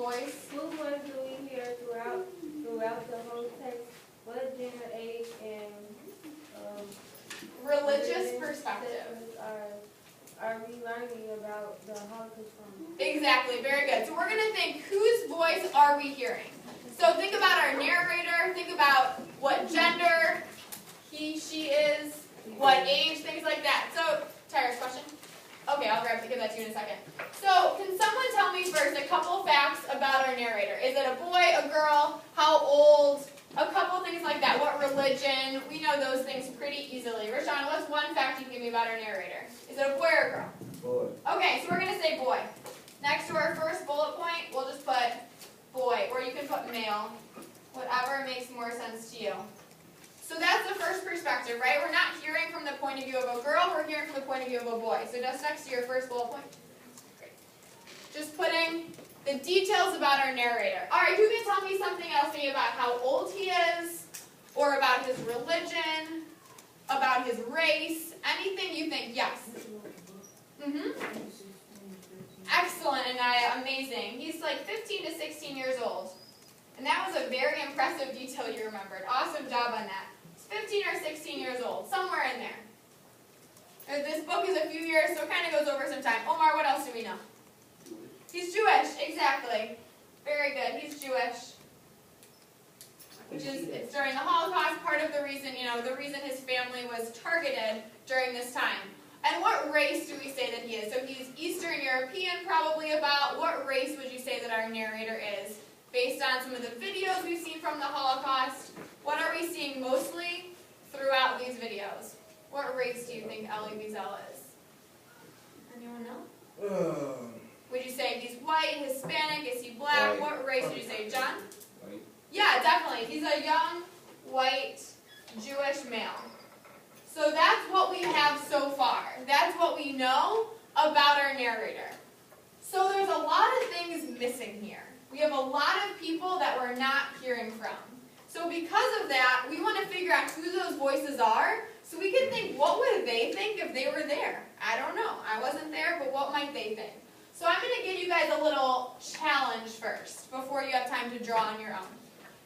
voice? Whose voice do we hear throughout the whole text? What gender, age, and Religious perspective. Are we learning about the Holocaust from? Exactly, very good. So we're going to think, whose voice are we hearing? So think about our narrator, think about what gender he, she is, what age, things like that. So, Tyra's question? Okay, I'll give that to you in a second. So, can someone tell me first a couple facts about our narrator? Is it a boy, a girl, how old, a couple things like that, what religion? We know those things pretty easily. Rashawn, what's one fact you can give me about our narrator? Is it a boy or a girl? Boy. Okay, so we're going to say boy. Next to our first bullet point, we'll just put boy, or you can put male, whatever makes more sense to you. So that's the first perspective, right? We're not hearing from the point of view of a girl, we're hearing from the point of view of a boy. So just next to your first bullet point. Great. Just putting the details about our narrator. All right, who can tell me something else maybe about how old he is, or about his religion, about his race, anything you think? Yes? Excellent, Anaya, amazing. He's like 15 to 16 years old. And that was a very impressive detail you remembered. Awesome job on that. He's 15 or 16 years old, somewhere in there. This book is a few years, so it kind of goes over some time. Omar, what else do we know? He's Jewish, exactly. Very good, he's Jewish. Which is, it's during the Holocaust, part of the reason, the reason his family was targeted during this time. And what race do we say that he is? So he's Eastern European, probably about. What race would you say that our narrator is? Based on some of the videos we've seen from the Holocaust, what are we seeing mostly throughout these videos? What race do you think Elie Wiesel is? Anyone know? Would you say he's white, Hispanic, is he black? White. What race would you say, John? White. Yeah, definitely. He's a young, white, Jewish male. So that's what we have so far. That's what we know about our narrator. So there's a lot of things missing here. We have a lot of people that we're not hearing from. So because of that, we want to figure out who those voices are so we can think, what would they think if they were there? I don't know. I wasn't there, but what might they think? So I'm going to give you guys a little challenge first before you have time to draw on your own.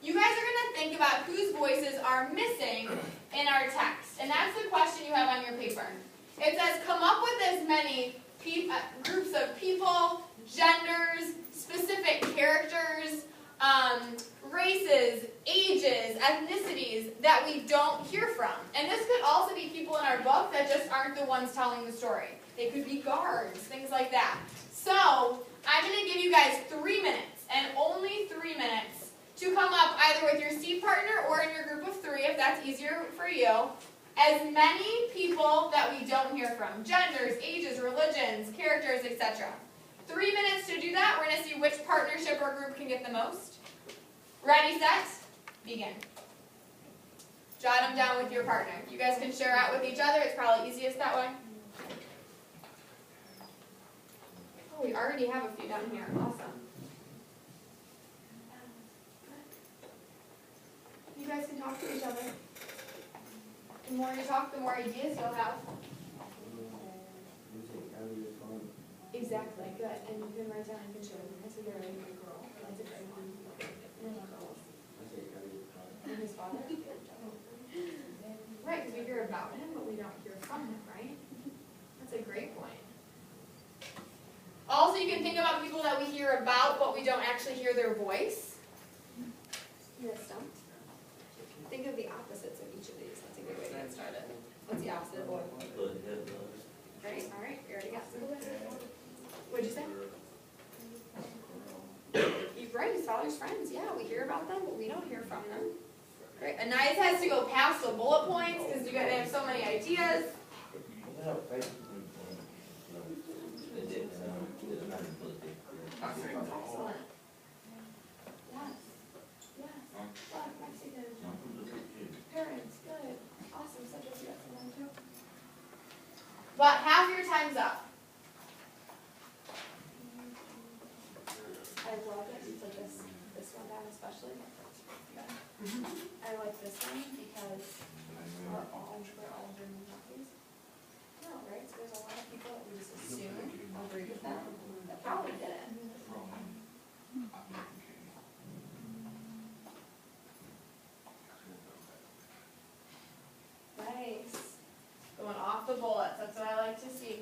You guys are going to think about whose voices are missing in our text. And that's the question you have on your paper. It says, come up with as many groups of people, genders, specific characters, races, ages, ethnicities that we don't hear from. And this could also be people in our book that just aren't the ones telling the story. They could be guards, things like that. So I'm going to give you guys 3 minutes, and only 3 minutes, to come up either with your C partner or in your group of 3, if that's easier for you, as many people that we don't hear from. Genders, ages, religions, characters, etc. 3 minutes to do that. We're going to see which partnership or group can get the most. Ready, set, begin. Jot them down with your partner. You guys can share out with each other. It's probably easiest that way. Oh, we already have a few down here. Awesome. You guys can talk to each other. The more you talk, the more ideas you'll have. Exactly, good. And you can write down and share them. That's a very good girl. That's a great one. And girls. And his father. Right, because we hear about him, but we don't hear from him, right? That's a great point. Also, you can think about people that we hear about, but we don't actually hear their voice. You guys stumped? Think of the opposites of each of these. That's a good way to get started. What's the opposite of boy? Great, all right, we already got some. What'd you say? He's right, his father's friends. Yeah, we hear about them, but we don't hear from them. Great. Anais has to go past the bullet points because they have so many ideas. Excellent. Yes. Yes. Black, Mexican. Parents. Good. Awesome. Subjects you got for them too. But half your time's up. I love that you put this one down especially. I like this one because we're all doing copies. No, right? So there's a lot of people that we just assume agree with them that probably didn't. I like to see.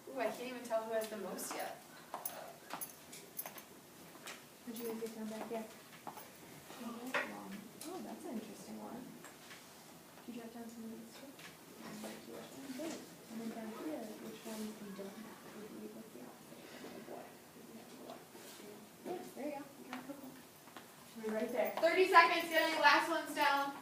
Ooh, I can't even tell who has the most yet. Would you get down back there? Oh, that's an interesting one. Did you jot down some of these too? Good. And then down here, which ones you don't have to read, what's the opposite? What? Yeah, there you go. You got a couple. Should be right there. 30 seconds, getting the last ones down.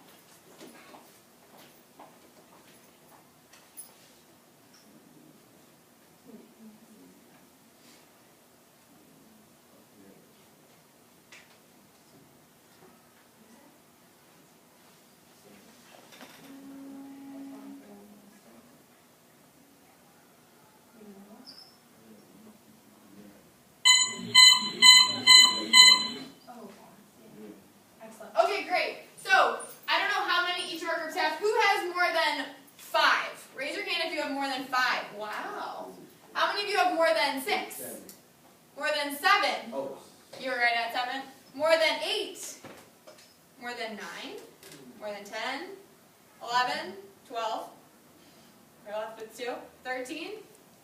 Excellent. Okay, great. So, I don't know how many each of our groups have. Who has more than 5? Raise your hand if you have more than 5. Wow. How many of you have more than 6? More than 7? Oh. You were right at 7. More than 8? More than 9? More than 10? 11? 12? We're left with 2. 13?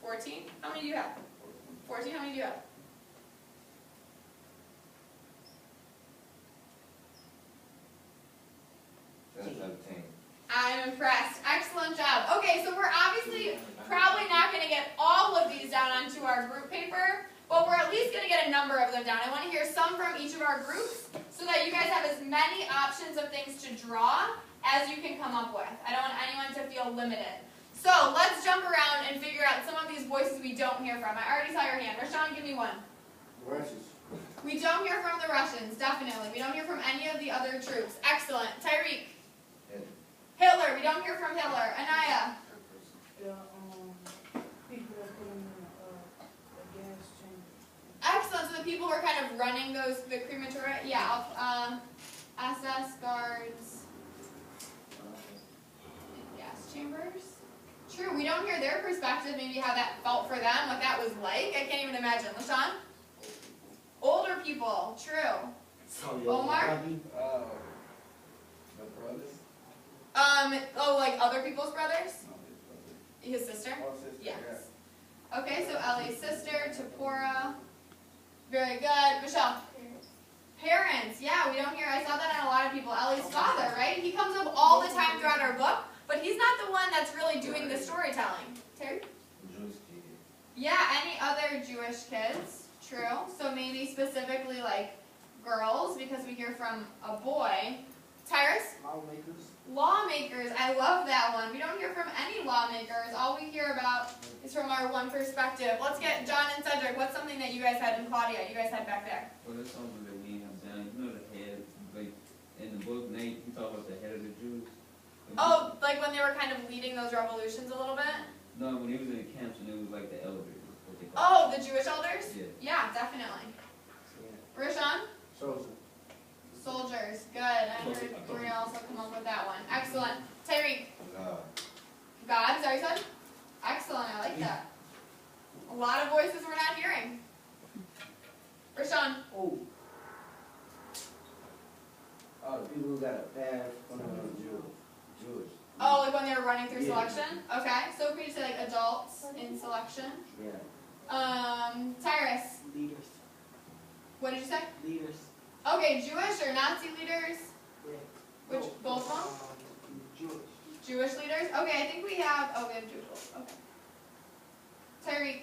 14? How many do you have? 14? How many do you have? I'm impressed. Excellent job. Okay, so we're obviously probably not going to get all of these down onto our group paper, but we're at least going to get a number of them down. I want to hear some from each of our groups so that you guys have as many options of things to draw as you can come up with. I don't want anyone to feel limited. So let's jump around and figure out some of these voices we don't hear from. I already saw your hand. Rashawn, give me one. Russians. We don't hear from the Russians, definitely. We don't hear from any of the other troops. Excellent. Tyreek. Hitler. We don't hear from Hitler. Anaya. People that put in the gas chamber. Excellent. So the people who are kind of running the crematoria. Yeah. SS guards. Gas chambers. True. We don't hear their perspective. Maybe how that felt for them. What that was like. I can't even imagine. LaShawn. Older people. True. Omar. My brothers. Oh, like other people's brothers? His sister? Oh, sister. Yes. Yeah. Okay, so Ellie's sister, Tapora. Very good. Michelle? Parents. Yeah, we don't hear, I saw that on a lot of people. Ellie's father, right? He comes up all the time throughout our book, but he's not the one that's really doing the storytelling. Terry? Jewish kid. Yeah, any other Jewish kids? True. So maybe specifically like girls, because we hear from a boy. Tyrus? Lawmakers. Lawmakers. I love that one. We don't hear from any lawmakers. All we hear about is from our one perspective. Let's get John and Cedric. What's something that you guys had in Claudia? You guys had back there. Well, that's something that we have done. You know the head, like in the book, Nate, he talked about the head of the Jews. Oh, like when they were kind of leading those revolutions a little bit? No, when he was in the camps, and it was like the elders. What they Oh, call the Jewish elders? Yeah. Yeah, definitely. Yeah. Rashawn? Chosen. Soldiers. Good. I heard Gloria also come up with that one. Excellent. Tyreek? God, is that what you said? Excellent. I like that. A lot of voices we're not hearing. Rashawn? Oh. Oh, the people who got a pass from the Jewish. Oh, like when they were running through Yeah. selection? Okay. So could you say like adults in selection? Yeah. Tyrus? Leaders. What did you say? Leaders. Okay, Jewish or Nazi leaders? Yeah. Which, both of them? Jewish. Jewish leaders? Okay, I think we have Jewish leaders. Okay. Tyreek?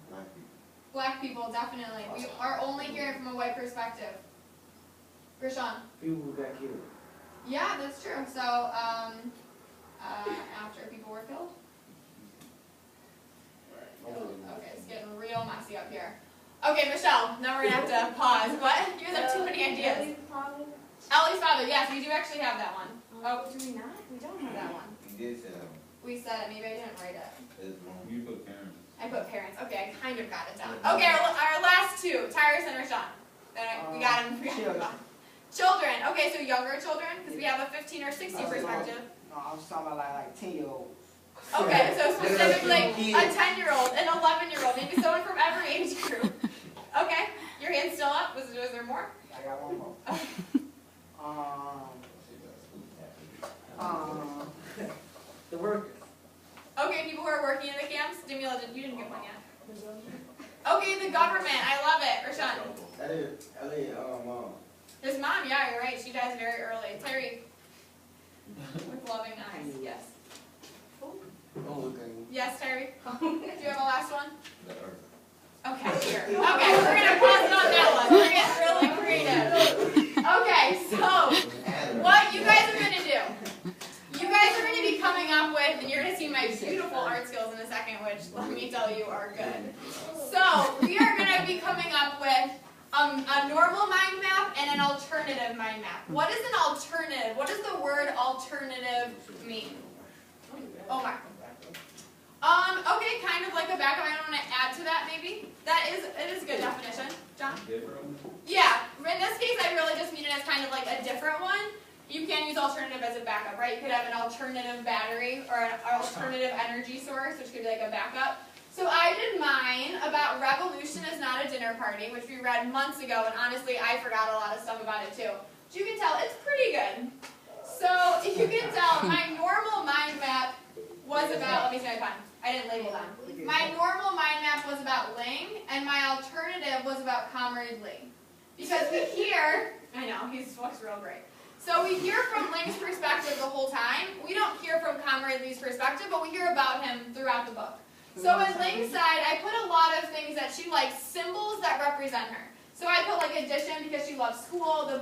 Black people. Black people, definitely. We are only hearing from a white perspective. Rashawn? People who got killed. Yeah, that's true. So, after people were killed? Okay, it's getting real messy up here. Okay, Michelle, now we're going to have to pause. What? You guys have too many ideas. Ellie's father, yes, we do actually have that one. Oh, do we not? We don't have that one. You did say that. We said it, maybe I didn't write it. It's wrong. You put parents. I put parents. Okay, I kind of got it down. Okay, our last two, Tyrus and Rashawn. We got him. Children. Children. Okay, so younger children, because we have a 15 or 16 perspective. No, I was talking about like 10-year-olds. Okay, so specifically a 10-year-old, an 11-year-old, maybe someone from every age group. Okay, your hand's still up. Was there more? I got one more. The workers. Okay, people who are working in the camps. Jamila, you didn't get one yet. Okay, the government. I love it. Rashawn. Mom. His mom, yeah, you're right. She dies very early. Terry. With loving eyes, yes. Yes, Terry? Do you have a last one? Okay, here. Okay, we're going to pause it on that one. We're getting really creative. Okay, so what you guys are going to do, you guys are going to be coming up with, and you're going to see my beautiful art skills in a second, which let me tell you are good. So we are going to be coming up with a normal mind map and an alternative mind map. What is an alternative? What does the word alternative mean? Oh my. Okay, kind of like a backup. I don't want to add to that maybe. It is a good definition. John? Yeah. In this case, I really just mean it as kind of like a different one. You can use alternative as a backup, right? You could have an alternative battery or an alternative energy source, which could be like a backup. So I did mine about revolution is not a dinner party, which we read months ago, and honestly, I forgot a lot of stuff about it too. But you can tell it's pretty good. So if you can tell, my normal mind map was about, let me see my pen. I didn't label them. My normal mind map was about Ling, and my alternative was about Comrade Lee. Because we hear, I know, he looks real great. So we hear from Ling's perspective the whole time. We don't hear from Comrade Lee's perspective, but we hear about him throughout the book. So in Ling's side, I put a lot of things that she likes, symbols that represent her. So I put like addition because she loves school, the